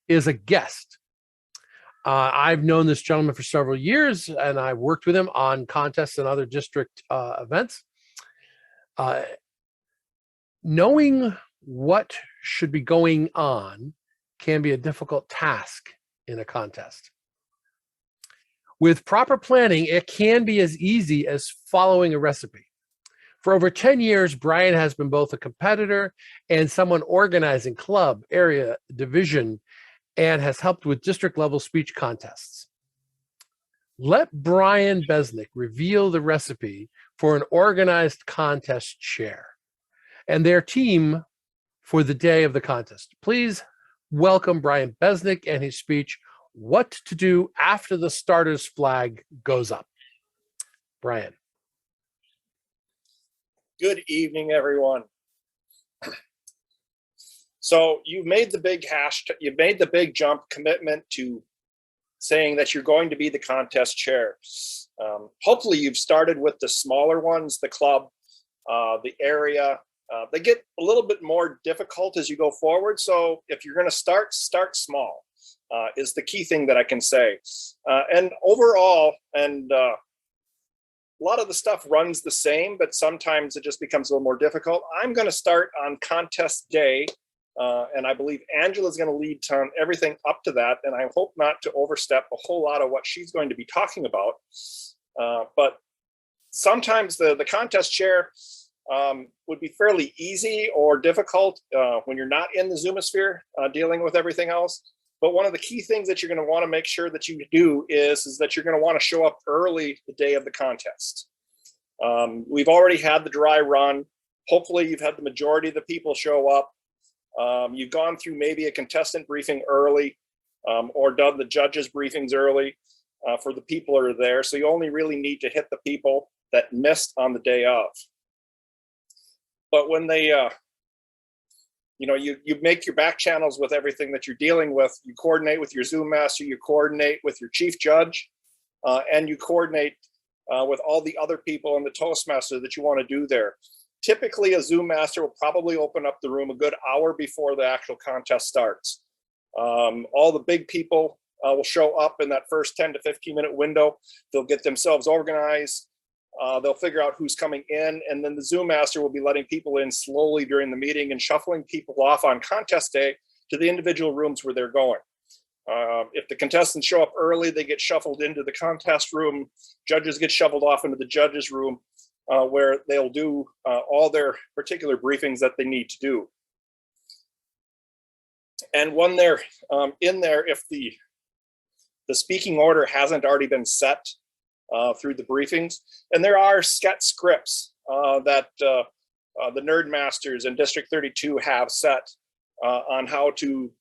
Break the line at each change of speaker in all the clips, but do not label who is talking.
is a guest. I've known this gentleman for several years, and I've worked with him on contests and other district events. Knowing what should be going on can be a difficult task in a contest. With proper planning, it can be as easy as following a recipe. For over 10 years, Brian has been both a competitor and someone organizing club, area, division, and has helped with district level speech contests. Let Brian Bezenek reveal the recipe for an organized contest chair and their team for the day of the contest. Please welcome Brian Bezenek and his speech, What to Do After the Starter's Flag Goes Up. Brian.
Good evening, everyone. So you've made the big jump commitment to saying that you're going to be the contest chair. Hopefully you've started with the smaller ones, the club, the area. They get a little bit more difficult as you go forward. So if you're going to start small is the key thing that I can say. And overall, a lot of the stuff runs the same, but sometimes it just becomes a little more difficult. I'm going to start on contest day, and I believe Angela's going to lead on everything up to that, and I hope not to overstep a whole lot of what she's going to be talking about. But sometimes the contest chair would be fairly easy or difficult when you're not in the Zoomosphere dealing with everything else. But one of the key things that you're going to want to make sure that you do is that you're going to want to show up early the day of the contest. We've already had the dry run. Hopefully you've had the majority of the people show up. You've gone through maybe a contestant briefing early or done the judges briefings early for the people that are there. So you only really need to hit the people that missed on the day of. But when they, you make your back channels with everything that you're dealing with. You coordinate with your Zoom master, you coordinate with your chief judge, and you coordinate with all the other people in the Toastmaster that you want to do there. Typically, a Zoom master will probably open up the room a good hour before the actual contest starts. All the big people will show up in that first 10 to 15 minute window. They'll get themselves organized. They'll figure out who's coming in, and then the Zoom master will be letting people in slowly during the meeting and shuffling people off on contest day to the individual rooms where they're going. If the contestants show up early, they get shuffled into the contest room. Judges get shuffled off into the judges room where they'll do all their particular briefings that they need to do. And when they're in there, if the speaking order hasn't already been set through the briefings, and there are set scripts that the Nerd Masters and District 32 have set on how to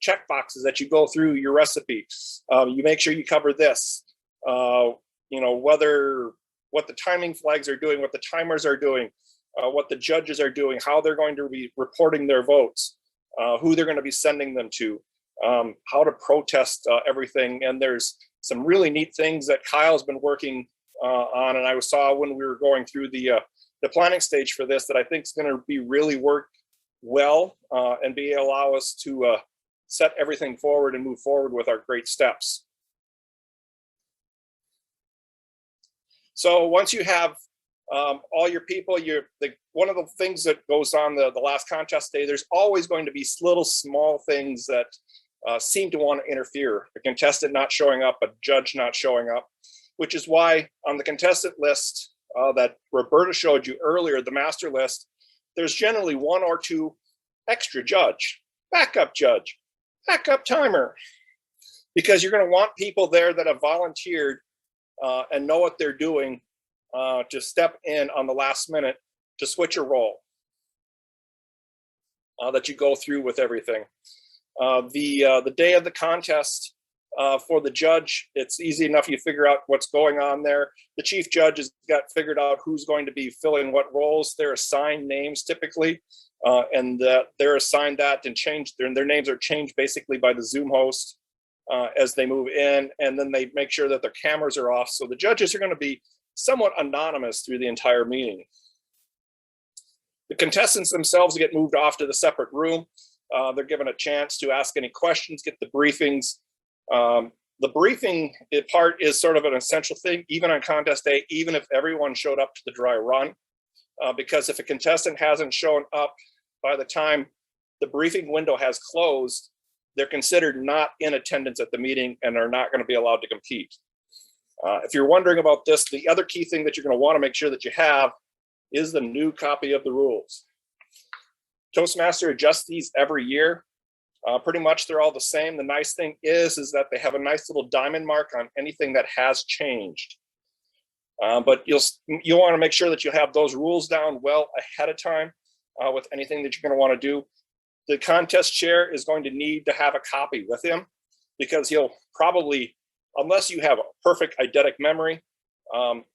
check boxes that you go through your recipe. You make sure you cover this, what the timing flags are doing, what the timers are doing, what the judges are doing, how they're going to be reporting their votes, who they're going to be sending them to, how to protest everything. And there's some really neat things that Kyle's been working on, and I saw when we were going through the planning stage for this that I think is going to be really work well and allow us to set everything forward and move forward with our great steps. So once you have all your people, one of the things that goes on the last contest day, there's always going to be little small things that seem to want to interfere. A contestant not showing up, a judge not showing up, which is why on the contestant list that Roberta showed you earlier, the master list, there's generally one or two extra judge, backup timer, because you're going to want people there that have volunteered and know what they're doing to step in on the last minute to switch a role that you go through with everything. The day of the contest for the judge, it's easy enough. You figure out what's going on there. The chief judge has got figured out who's going to be filling what roles. They're assigned names typically, and they're assigned that and changed. Their names are changed basically by the Zoom host as they move in, and then they make sure that their cameras are off. So the judges are going to be somewhat anonymous through the entire meeting. The contestants themselves get moved off to the separate room. They're given a chance to ask any questions, get the briefings. The briefing part is sort of an essential thing, even on contest day, even if everyone showed up to the dry run, because if a contestant hasn't shown up by the time the briefing window has closed, they're considered not in attendance at the meeting and are not going to be allowed to compete. If you're wondering about this, the other key thing that you're going to want to make sure that you have is the new copy of the rules. Toastmaster adjusts these every year. Pretty much they're all the same. The nice thing is that they have a nice little diamond mark on anything that has changed. But you'll want to make sure that you have those rules down well ahead of time with anything that you're going to want to do. The contest chair is going to need to have a copy with him because he'll probably, unless you have a perfect eidetic memory,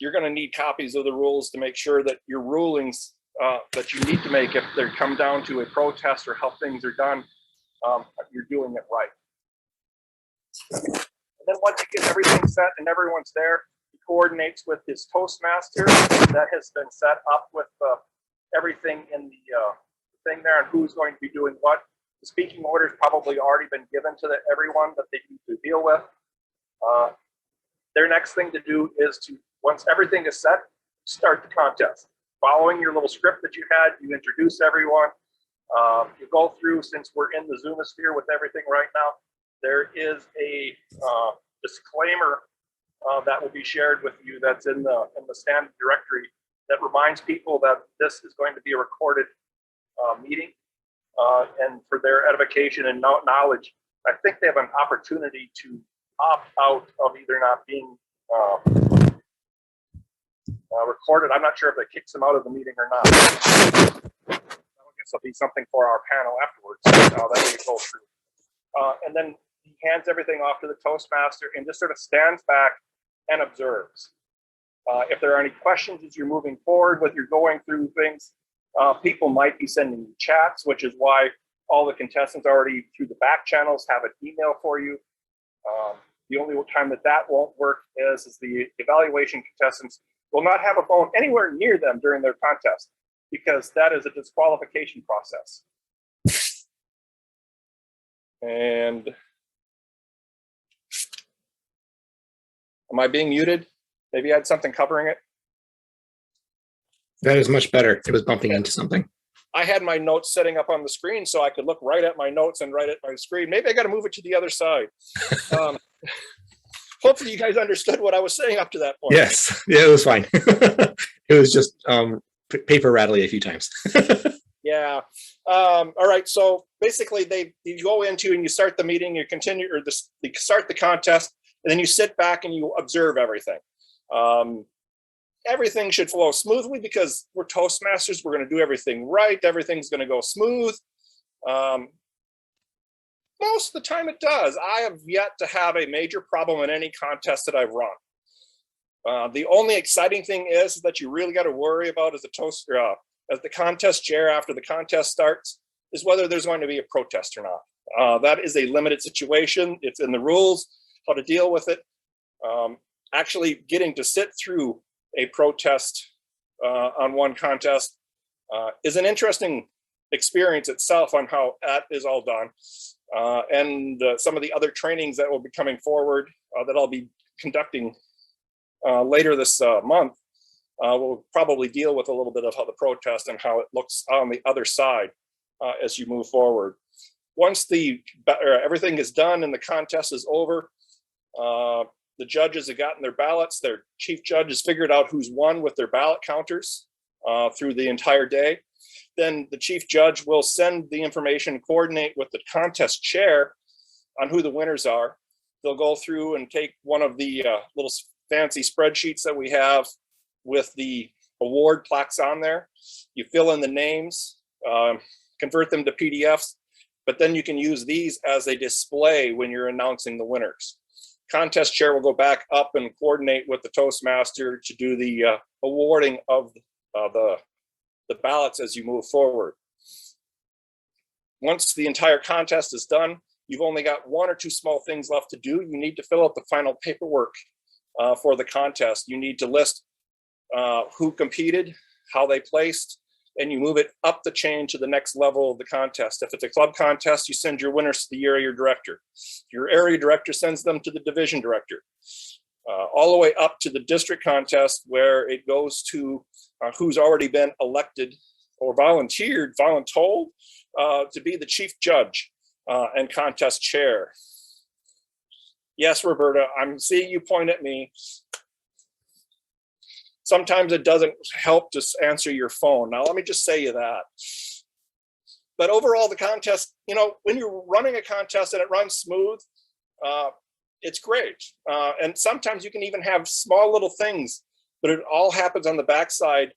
you're going to need copies of the rules to make sure that your rulings that you need to make, if they come down to a protest or how things are done, you're doing it right. And then once you get everything set and everyone's there, he coordinates with his Toastmaster that has been set up with everything in the thing there and who's going to be doing what. The speaking order's probably already been given to everyone that they need to deal with. Their next thing to do is to, once everything is set, start the contest. Following your little script that you had, you introduce everyone. You go through, since we're in the Zoomosphere with everything right now, there is a disclaimer that will be shared with you that's in the standard directory that reminds people that this is going to be a recorded meeting. And for their edification and knowledge, I think they have an opportunity to opt out of either not being recorded. I'm not sure if it kicks them out of the meeting or not. I guess it'll be something for our panel afterwards that we go through. And then he hands everything off to the Toastmaster and just sort of stands back and observes. If there are any questions as you're moving forward with your going through things, people might be sending you chats, which is why all the contestants already through the back channels have an email for you. The only time that won't work is the evaluation contestants will not have a phone anywhere near them during their contest because that is a disqualification process. And am I being muted? Maybe I had something covering it.
That is much better. It was bumping into something.
I had my notes setting up on the screen so I could look right at my notes and right at my screen. Maybe I got to move it to the other side. Hopefully you guys understood what I was saying up to that point.
Yes. Yeah, it was fine. It was just paper rattly a few times.
Yeah. All right. So basically you go into and you start the meeting, you continue, or you start the contest, and then you sit back and you observe everything. Everything should flow smoothly because we're Toastmasters. We're going to do everything right. Everything's going to go smooth. Most of the time it does. I have yet to have a major problem in any contest that I've run. The only exciting thing is that you really got to worry about as the contest chair after the contest starts is whether there's going to be a protest or not. That is a limited situation. It's in the rules how to deal with it. Actually getting to sit through a protest on one contest is an interesting experience itself on how that is all done. And some of the other trainings that will be coming forward that I'll be conducting later this month will probably deal with a little bit of how the protest and how it looks on the other side as you move forward. Once everything is done and the contest is over, the judges have gotten their ballots. Their chief judge has figured out who's won with their ballot counters through the entire day. Then the chief judge will send the information, coordinate with the contest chair on who the winners are. They'll go through and take one of the little fancy spreadsheets that we have with the award plaques on there. You fill in the names, convert them to PDFs, but then you can use these as a display when you're announcing the winners. Contest chair will go back up and coordinate with the Toastmaster to do the awarding of the ballots as you move forward. Once the entire contest is done, you've only got one or two small things left to do. You need to fill out the final paperwork for the contest. You need to list who competed, how they placed, and you move it up the chain to the next level of the contest. If it's a club contest, you send your winners to the area director. Your area director sends them to the division director, all the way up to the district contest, where it goes to who's already been elected or voluntold to be the chief judge and contest chair. Yes, Roberta, I'm seeing you point at me. Sometimes it doesn't help to answer your phone. Now, let me just say you that. But overall, the contest, you know, when you're running a contest and it runs smooth, it's great. And sometimes you can even have small little things, but it all happens on the backside.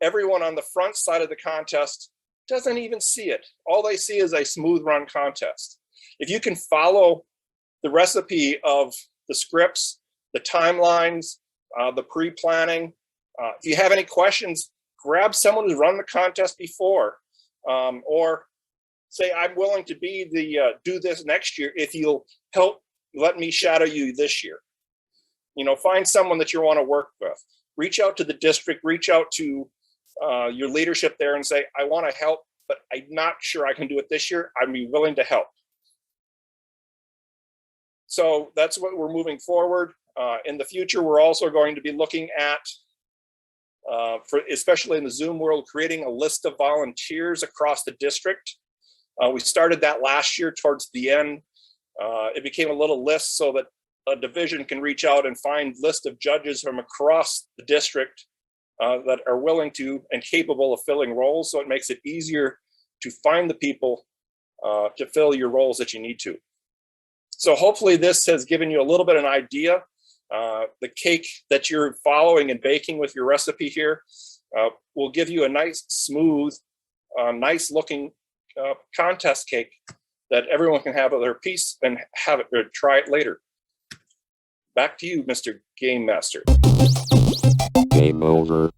Everyone on the front side of the contest doesn't even see it. All they see is a smooth run contest. If you can follow the recipe of the scripts, the timelines, the pre-planning, if you have any questions, grab someone who's run the contest before, or say, I'm willing to be the do this next year if you'll help let me shadow you this year. You know, find someone that you want to work with. Reach out to the district, reach out to your leadership there and say, I want to help, but I'm not sure I can do it this year. I'd be willing to help. So that's what we're moving forward. In the future, we're also going to be looking at, especially in the Zoom world, creating a list of volunteers across the district. We started that last year towards the end. It became a little list so that a division can reach out and find list of judges from across the district that are willing to and capable of filling roles. So it makes it easier to find the people to fill your roles that you need to. So hopefully this has given you a little bit of an idea. The cake that you're following and baking with your recipe here will give you a nice, smooth, nice looking contest cake that everyone can have at their piece and have it or try it later. Back to you, Mr. Game Master.
Game over.